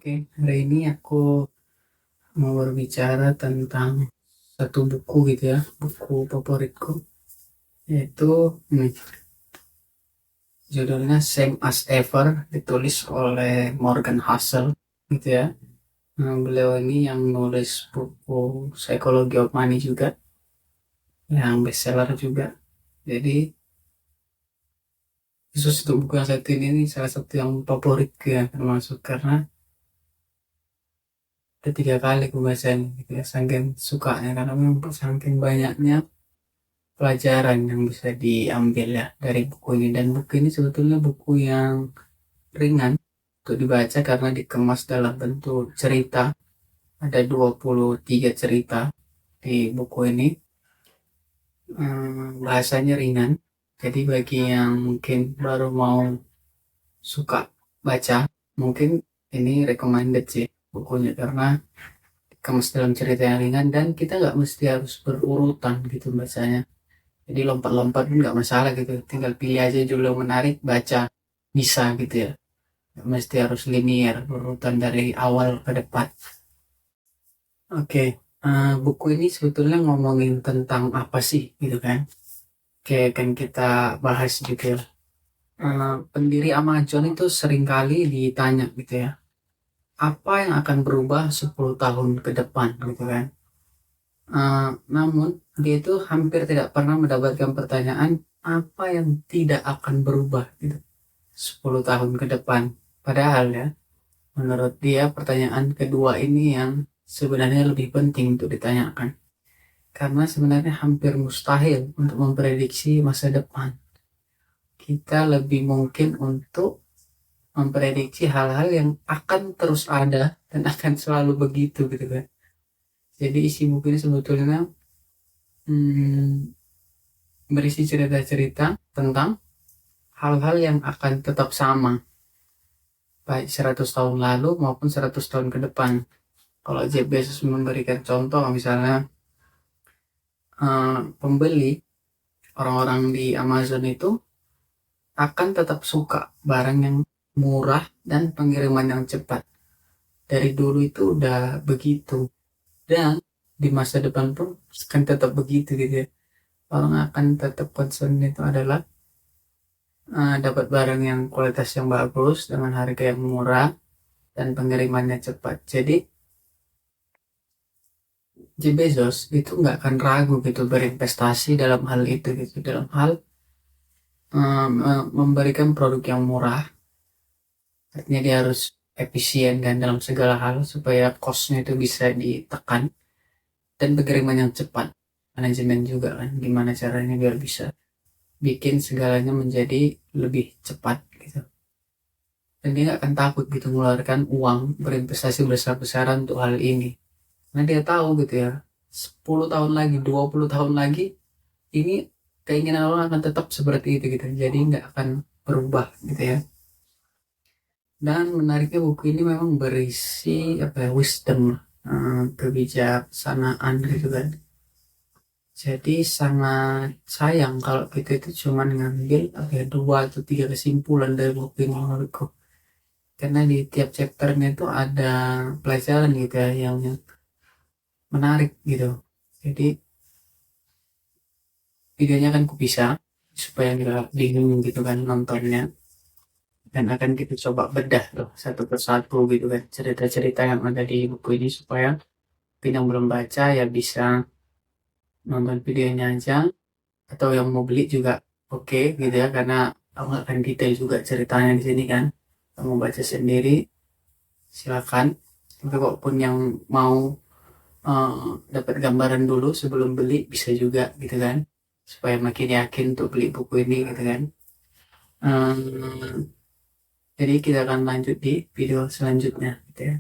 Oke, hari ini aku mau berbicara tentang satu buku gitu ya, buku favoritku, yaitu judulnya Same as Ever, ditulis oleh Morgan Housel gitu ya. Beliau ini yang nulis buku Psychology of Money juga, yang bestseller juga. Jadi khusus untuk buku yang satu ini salah satu yang favorit ya, termasuk karena udah 3 kali aku bacanya gitu ya, saking sukanya karena memang saking banyaknya pelajaran yang bisa diambil ya dari buku ini. Dan buku ini sebetulnya buku yang ringan untuk dibaca karena dikemas dalam bentuk cerita. Ada 23 cerita di buku ini. Bahasanya ringan, jadi bagi yang mungkin baru mau suka baca, mungkin ini recommended sih bukunya karena dikemas dalam cerita yang ringan dan kita nggak mesti harus berurutan gitu bacanya. Jadi lompat-lompat pun nggak masalah gitu, tinggal pilih aja judul yang menarik, baca, bisa gitu ya, nggak mesti harus linear berurutan dari awal ke depan. Oke, buku ini sebetulnya ngomongin tentang apa sih gitu kan. Oke, kan kita bahas gitu ya. Pendiri Amazon itu seringkali ditanya gitu ya, apa yang akan berubah 10 tahun ke depan gitu kan. Namun dia itu hampir tidak pernah mendapatkan pertanyaan apa yang tidak akan berubah gitu 10 tahun ke depan. Padahal ya, menurut dia pertanyaan kedua ini yang sebenarnya lebih penting untuk ditanyakan. Karena sebenarnya hampir mustahil untuk memprediksi masa depan. Kita lebih mungkin untuk memprediksi hal-hal yang akan terus ada dan akan selalu begitu gitu kan. Jadi isi buku ini sebetulnya hmm, berisi cerita-cerita tentang hal-hal yang akan tetap sama baik 100 tahun lalu maupun 100 tahun ke depan. Kalau Jeff Bezos memberikan contoh misalnya pembeli, orang-orang di Amazon itu akan tetap suka barang yang murah dan pengiriman yang cepat. Dari dulu itu udah begitu dan di masa depan pun akan tetap begitu gitu ya. Orang akan tetap concern itu adalah dapat barang yang kualitas yang bagus dengan harga yang murah dan pengirimannya cepat. Jadi Jeff Bezos itu nggak akan ragu gitu berinvestasi dalam hal itu gitu, dalam hal memberikan produk yang murah. Artinya dia harus efisien dan dalam segala hal supaya cost-nya itu bisa ditekan dan pengiriman yang cepat. Manajemen juga kan gimana caranya biar bisa bikin segalanya menjadi lebih cepat gitu. Dan dia nggak akan takut gitu mengeluarkan uang berinvestasi besar-besaran untuk hal ini. Karena dia tahu gitu ya, 10 tahun lagi, 20 tahun lagi, ini keinginan orang akan tetap seperti itu gitu. Jadi nggak akan berubah gitu ya. Dan menariknya buku ini memang berisi apa ya, wisdom, kebijaksanaan gitu kan. Jadi sangat sayang kalau kita itu cuma ngambil apa ya, 2 atau 3 kesimpulan dari buku ini menurutku. Karena di tiap chapternya itu ada pelajaran gitu ya yang menarik gitu. Jadi videonya kan kupisah supaya nggak bingung gitu kan nontonnya. Dan akan kita coba bedah tuh satu persatu gitu kan cerita-cerita yang ada di buku ini supaya yang belum baca ya bisa nonton videonya aja atau yang mau beli juga oke gitu ya karena aku nggak akan detail juga ceritanya di sini kan. Kalau mau baca sendiri silakan. Tapi kalaupun yang mau dapat gambaran dulu sebelum beli bisa juga gitu kan supaya makin yakin untuk beli buku ini gitu kan. Jadi kita akan lanjut di video selanjutnya gitu ya.